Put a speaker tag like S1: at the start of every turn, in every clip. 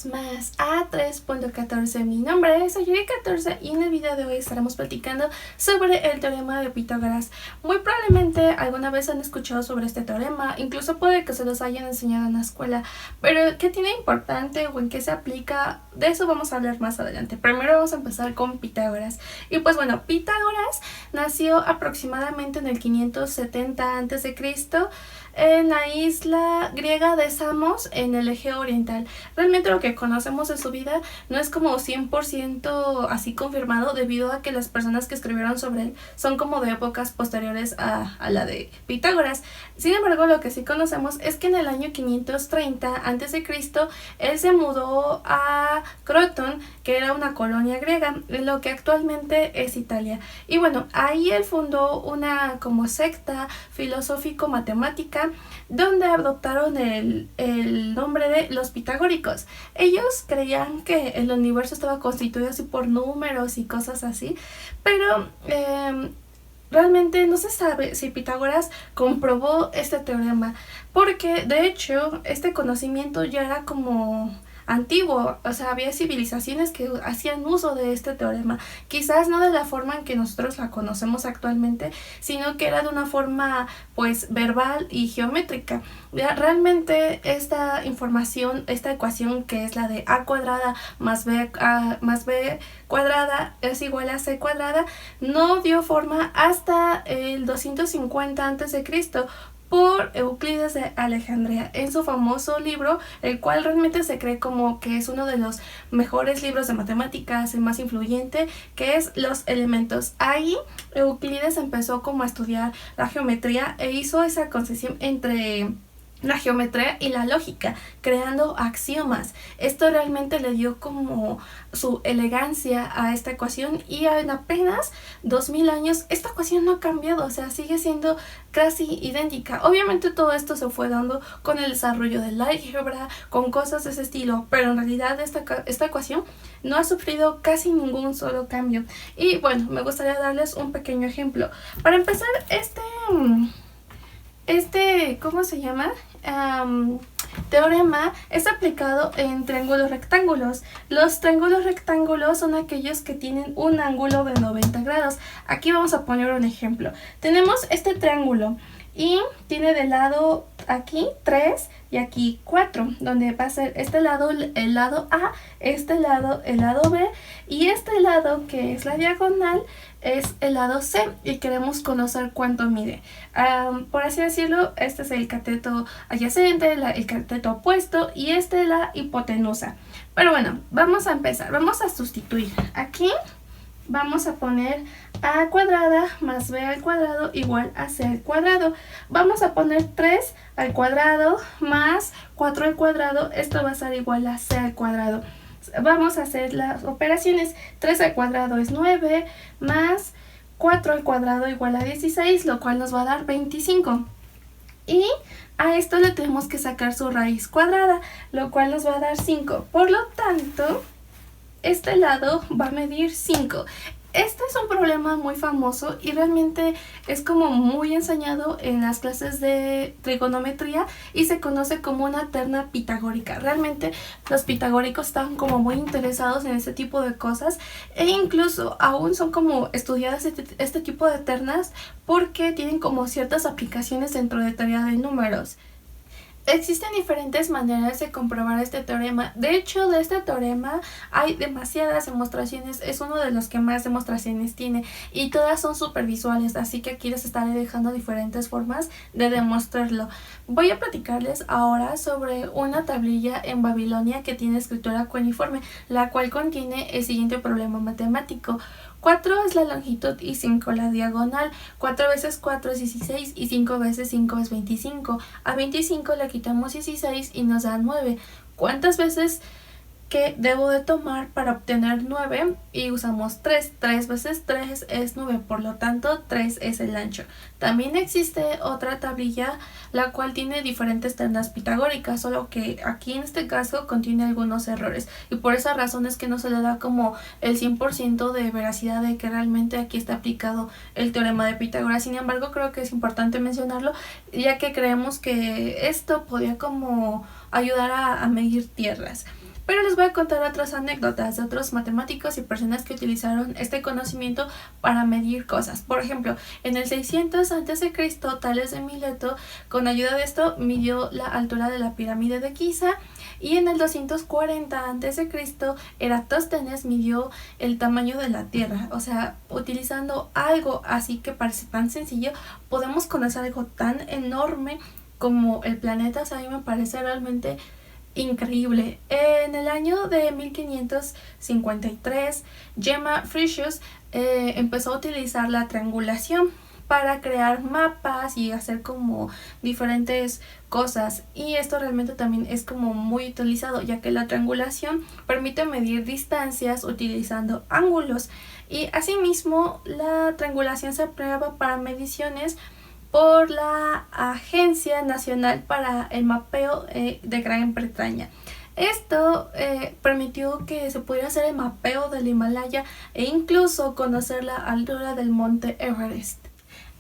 S1: vez más a 3.14. Mi nombre es Ayuri14 y en el video de hoy estaremos platicando sobre el teorema de Pitágoras. Muy probablemente alguna vez han escuchado sobre este teorema, incluso puede que se los hayan enseñado en la escuela, pero ¿qué tiene importante o en qué se aplica? De eso vamos a hablar más adelante. Primero vamos a empezar con Pitágoras. Y pues bueno, Pitágoras nació aproximadamente en el 570 a.C. en la isla griega de Samos, en el Egeo Oriental. Realmente lo que conocemos de su vida no es como 100% así confirmado, debido a que las personas que escribieron sobre él son como de épocas posteriores a la de Pitágoras. Sin embargo, lo que sí conocemos es que en el año 530 a.C. él se mudó a Croton, que era una colonia griega, en lo que actualmente es Italia. Y bueno, ahí él fundó una como secta filosófico-matemática, donde adoptaron el nombre de los pitagóricos. Ellos creían que el universo estaba constituido así por números y cosas así, pero realmente no se sabe si Pitágoras comprobó este teorema, porque de hecho este conocimiento ya era como antiguo, o sea, había civilizaciones que hacían uso de este teorema, quizás no de la forma en que nosotros la conocemos actualmente, sino que era de una forma pues verbal y geométrica. Realmente esta información, esta ecuación que es la de a cuadrada más b cuadrada es igual a c cuadrada, no dio forma hasta el 250 a.C. por Euclides de Alejandría, en su famoso libro, el cual realmente se cree como que es uno de los mejores libros de matemáticas, el más influyente, que es Los Elementos. Ahí Euclides empezó como a estudiar la geometría e hizo esa concesión entre la geometría y la lógica, creando axiomas. Esto realmente le dio como su elegancia a esta ecuación, y en apenas 2000 años esta ecuación no ha cambiado, o sea, sigue siendo casi idéntica. Obviamente todo esto se fue dando con el desarrollo del álgebra, con cosas de ese estilo, pero en realidad esta ecuación no ha sufrido casi ningún solo cambio. Y bueno, me gustaría darles un pequeño ejemplo. Para empezar, ¿cómo se llama? Teorema es aplicado en triángulos rectángulos. Los triángulos rectángulos son aquellos que tienen un ángulo de 90 grados. Aquí vamos a poner un ejemplo. Tenemos este triángulo y tiene de lado aquí 3 y aquí 4, donde va a ser este lado el lado A, este lado el lado B, y este lado que es la diagonal es el lado C, y queremos conocer cuánto mide. Por así decirlo, este es el cateto adyacente, el cateto opuesto, y este es la hipotenusa. Pero bueno, vamos a empezar, vamos a sustituir. Aquí vamos a poner a cuadrada más b al cuadrado igual a c al cuadrado. Vamos a poner 3 al cuadrado más 4 al cuadrado, esto va a ser igual a c al cuadrado. Vamos a hacer las operaciones. 3 al cuadrado es 9, más 4 al cuadrado igual a 16, lo cual nos va a dar 25. Y a esto le tenemos que sacar su raíz cuadrada, lo cual nos va a dar 5. Por lo tanto, este lado va a medir 5. Este es un problema muy famoso y realmente es como muy enseñado en las clases de trigonometría, y se conoce como una terna pitagórica. Realmente los pitagóricos estaban como muy interesados en este tipo de cosas, e incluso aún son como estudiadas este tipo de ternas porque tienen como ciertas aplicaciones dentro de teoría de números. Existen diferentes maneras de comprobar este teorema. De hecho, de este teorema hay demasiadas demostraciones. Es uno de los que más demostraciones tiene, y todas son súper visuales, así que aquí les estaré dejando diferentes formas de demostrarlo. Voy a platicarles ahora sobre una tablilla en Babilonia que tiene escritura cuneiforme, la cual contiene el siguiente problema matemático. 4 es la longitud y 5 la diagonal. 4 veces 4 es 16 y 5 veces 5 es 25. A 25 le quitamos 16 y nos da 9. ¿Cuántas veces que debo de tomar para obtener 9? Y usamos 3. 3 veces 3 es 9, por lo tanto 3 es el ancho. También existe otra tablilla, la cual tiene diferentes ternas pitagóricas, solo que aquí en este caso contiene algunos errores, y por esa razón es que no se le da como el 100% de veracidad de que realmente aquí está aplicado el teorema de Pitágoras. Sin embargo, creo que es importante mencionarlo, ya que creemos que esto podía como ayudar a medir tierras. Pero les voy a contar otras anécdotas de otros matemáticos y personas que utilizaron este conocimiento para medir cosas. Por ejemplo, en el 600 a.C., Tales de Mileto, con ayuda de esto, midió la altura de la pirámide de Giza. Y en el 240 a.C., Eratóstenes midió el tamaño de la Tierra. O sea, utilizando algo así que parece tan sencillo, podemos conocer algo tan enorme como el planeta. O sea, a mí me parece realmente increíble. En el año de 1553, Gemma Frisius empezó a utilizar la triangulación para crear mapas y hacer como diferentes cosas, y esto realmente también es como muy utilizado, ya que la triangulación permite medir distancias utilizando ángulos, y asimismo la triangulación se prueba para mediciones por la Agencia Nacional para el Mapeo de Gran Bretaña. Esto permitió que se pudiera hacer el mapeo del Himalaya e incluso conocer la altura del monte Everest.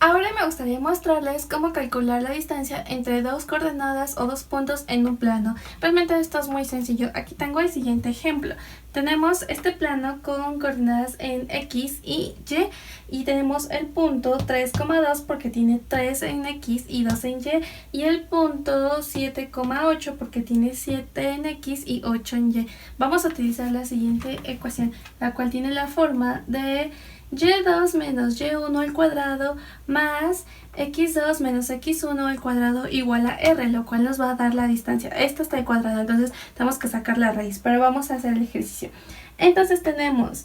S1: Ahora me gustaría mostrarles cómo calcular la distancia entre dos coordenadas o dos puntos en un plano. Realmente esto es muy sencillo. Aquí tengo el siguiente ejemplo. Tenemos este plano con coordenadas en X y Y, y tenemos el punto 3,2 porque tiene 3 en X y 2 en Y, y el punto 7,8 porque tiene 7 en X y 8 en Y. Vamos a utilizar la siguiente ecuación, la cual tiene la forma de y2 menos y1 al cuadrado más x2 menos x1 al cuadrado igual a r, lo cual nos va a dar la distancia. Esto está al cuadrado, entonces tenemos que sacar la raíz, pero vamos a hacer el ejercicio. Entonces tenemos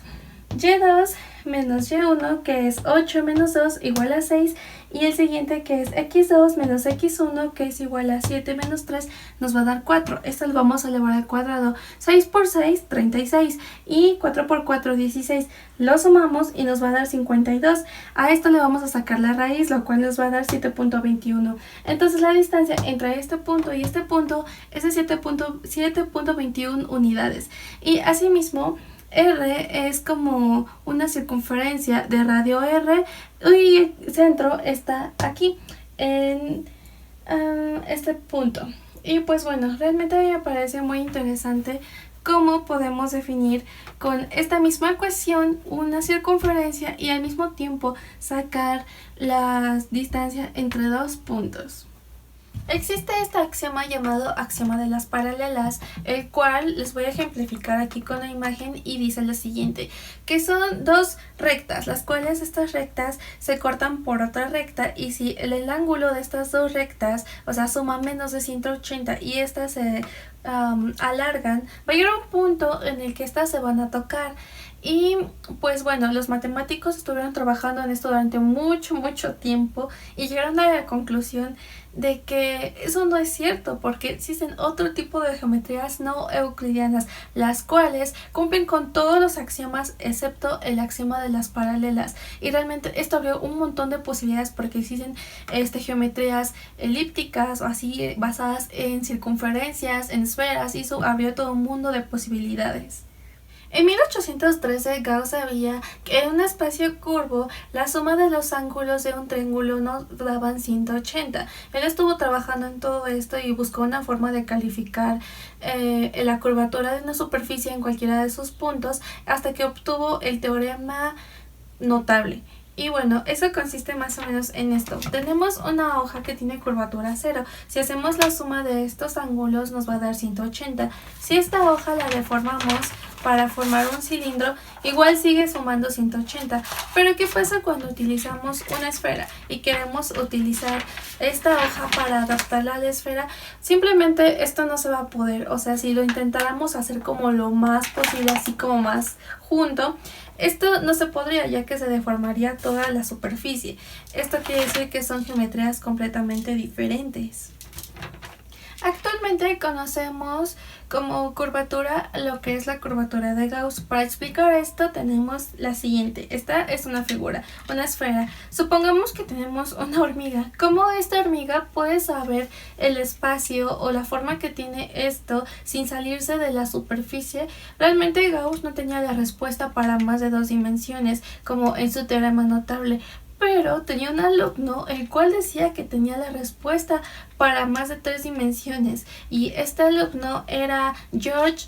S1: y2 menos y1, que es 8 menos 2 igual a 6, y el siguiente, que es x2 menos x1, que es igual a 7 menos 3, nos va a dar 4. Esto lo vamos a elevar al cuadrado. 6 por 6, 36, y 4 por 4, 16. Lo sumamos y nos va a dar 52. A esto le vamos a sacar la raíz, lo cual nos va a dar 7.21. Entonces la distancia entre este punto y este punto es de 7.21 unidades. Y asimismo, R es como una circunferencia de radio R, y el centro está aquí en este punto. Y pues bueno, realmente a mí me parece muy interesante cómo podemos definir con esta misma ecuación una circunferencia y al mismo tiempo sacar la distancia entre dos puntos. Existe este axioma llamado axioma de las paralelas, el cual les voy a ejemplificar aquí con la imagen, y dice lo siguiente, que son dos rectas, las cuales estas rectas se cortan por otra recta, y si el ángulo de estas dos rectas, o sea, suma menos de 180 y estas se alargan, va a llegar a un punto en el que estas se van a tocar. Y pues bueno, los matemáticos estuvieron trabajando en esto durante mucho tiempo y llegaron a la conclusión de que eso no es cierto, porque existen otro tipo de geometrías no euclidianas, las cuales cumplen con todos los axiomas excepto el axioma de las paralelas, y realmente esto abrió un montón de posibilidades, porque existen geometrías elípticas o así basadas en circunferencias, en esferas, y eso abrió todo un mundo de posibilidades. En 1813, Gauss sabía que en un espacio curvo la suma de los ángulos de un triángulo nos daban 180. Él estuvo trabajando en todo esto y buscó una forma de calificar la curvatura de una superficie en cualquiera de sus puntos, hasta que obtuvo el teorema notable. Y bueno, eso consiste más o menos en esto. Tenemos una hoja que tiene curvatura 0. Si hacemos la suma de estos ángulos nos va a dar 180. Si esta hoja la deformamos para formar un cilindro, igual sigue sumando 180. Pero ¿qué pasa cuando utilizamos una esfera y queremos utilizar esta hoja para adaptarla a la esfera? Simplemente esto no se va a poder. O sea, si lo intentáramos hacer como lo más posible, así como más junto, esto no se podría, ya que se deformaría toda la superficie. Esto quiere decir que son geometrías completamente diferentes. Actualmente conocemos como curvatura lo que es la curvatura de Gauss. Para explicar esto tenemos la siguiente. Esta es una figura, una esfera. Supongamos que tenemos una hormiga. ¿Cómo esta hormiga puede saber el espacio o la forma que tiene esto sin salirse de la superficie? Realmente Gauss no tenía la respuesta para más de 2 dimensiones, como en su teorema notable. pero tenía un alumno el cual decía que tenía la respuesta para más de 3 dimensiones, y este alumno era George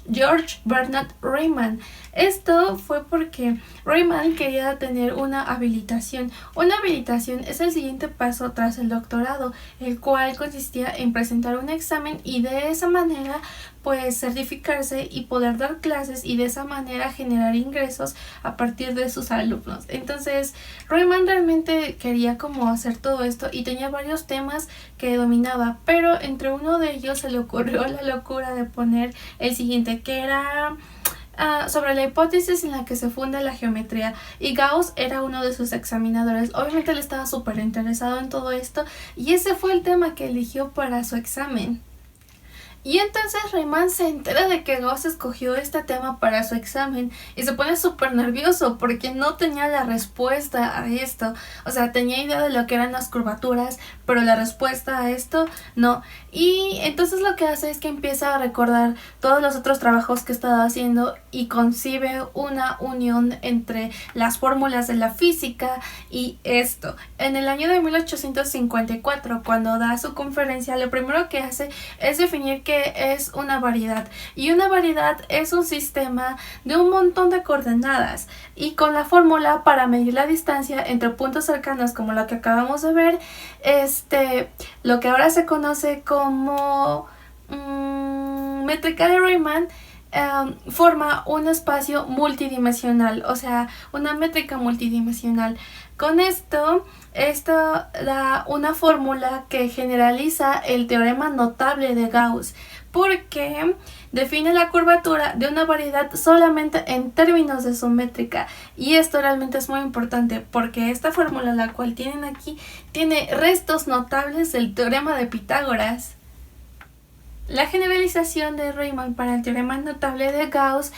S1: Bernard Riemann. Esto fue porque Riemann quería tener una habilitación. Una habilitación es el siguiente paso tras el doctorado, el cual consistía en presentar un examen y de esa manera pues certificarse y poder dar clases, y de esa manera generar ingresos a partir de sus alumnos. Entonces Riemann realmente quería como hacer todo esto y tenía varios temas que dominaba, pero entre uno de ellos se le ocurrió la locura de poner el siguiente, que era sobre la hipótesis en la que se funda la geometría, y Gauss era uno de sus examinadores. Obviamente él estaba súper interesado en todo esto y ese fue el tema que eligió para su examen. Y entonces Riemann se entera de que Gauss escogió este tema para su examen y se pone súper nervioso porque no tenía la respuesta a esto. O sea, tenía idea de lo que eran las curvaturas, pero la respuesta a esto no. Y entonces lo que hace es que empieza a recordar todos los otros trabajos que estaba haciendo y concibe una unión entre las fórmulas de la física y esto. En el año de 1854, cuando da su conferencia, lo primero que hace es definir qué es una variedad. Y una variedad es un sistema de un montón de coordenadas, y con la fórmula para medir la distancia entre puntos cercanos, como lo que acabamos de ver, lo que ahora se conoce como métrica de Riemann, forma un espacio multidimensional, o sea, una métrica multidimensional. Con esto da una fórmula que generaliza el teorema notable de Gauss, porque define la curvatura de una variedad solamente en términos de su métrica. Y esto realmente es muy importante porque esta fórmula, la cual tienen aquí, tiene restos notables del teorema de Pitágoras. La generalización de Riemann para el teorema notable de Gauss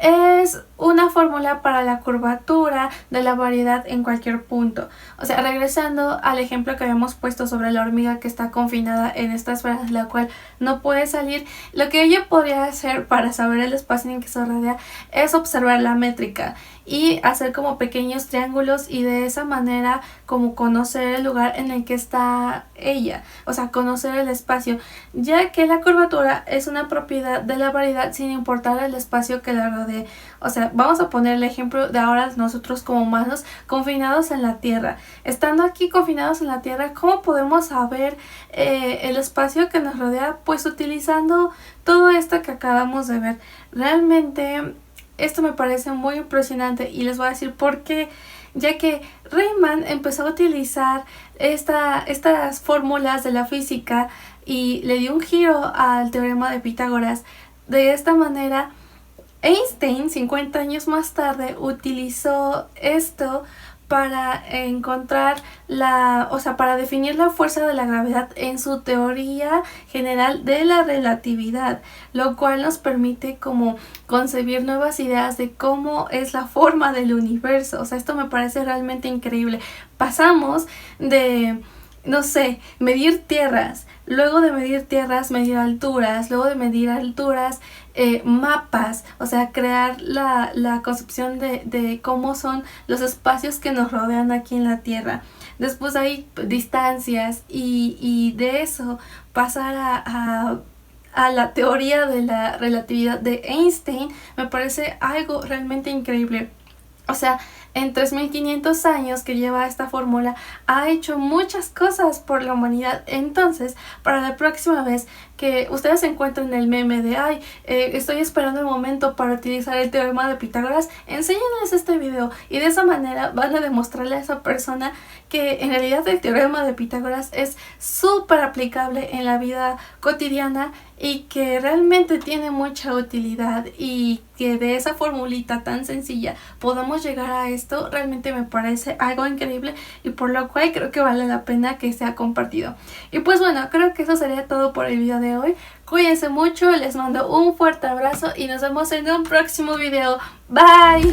S1: es una fórmula para la curvatura de la variedad en cualquier punto. O sea, regresando al ejemplo que habíamos puesto sobre la hormiga que está confinada en esta esfera, la cual no puede salir, lo que ella podría hacer para saber el espacio en que se rodea es observar la métrica y hacer como pequeños triángulos, y de esa manera como conocer el lugar en el que está ella, o sea, conocer el espacio, ya que la curvatura es una propiedad de la variedad sin importar el espacio que la rodee. O sea, vamos a poner el ejemplo de ahora nosotros como humanos confinados en la Tierra. Estando aquí confinados en la Tierra, ¿cómo podemos saber el espacio que nos rodea? Pues utilizando todo esto que acabamos de ver. Realmente esto me parece muy impresionante y les voy a decir por qué. Ya que Riemann empezó a utilizar estas fórmulas de la física y le dio un giro al teorema de Pitágoras. De esta manera, Einstein, 50 años más tarde, utilizó esto para encontrar para definir la fuerza de la gravedad en su teoría general de la relatividad, lo cual nos permite como concebir nuevas ideas de cómo es la forma del universo. O sea, esto me parece realmente increíble. Pasamos de, no sé, medir tierras, luego de medir tierras, medir alturas, luego de medir alturas, mapas, o sea, crear la concepción de cómo son los espacios que nos rodean aquí en la Tierra. Después hay distancias y de eso pasar a la teoría de la relatividad de Einstein me parece algo realmente increíble. O sea, en 3500 años que lleva esta fórmula, ha hecho muchas cosas por la humanidad. Entonces, para la próxima vez que ustedes encuentren el meme de estoy esperando el momento para utilizar el teorema de Pitágoras, enséñenles este video y de esa manera van a demostrarle a esa persona que en realidad el teorema de Pitágoras es súper aplicable en la vida cotidiana y que realmente tiene mucha utilidad, y que de esa formulita tan sencilla podamos llegar a esto realmente me parece algo increíble, y por lo cual creo que vale la pena que sea compartido. Y pues bueno, creo que eso sería todo por el video de hoy. Cuídense mucho, les mando un fuerte abrazo y nos vemos en un próximo video. Bye.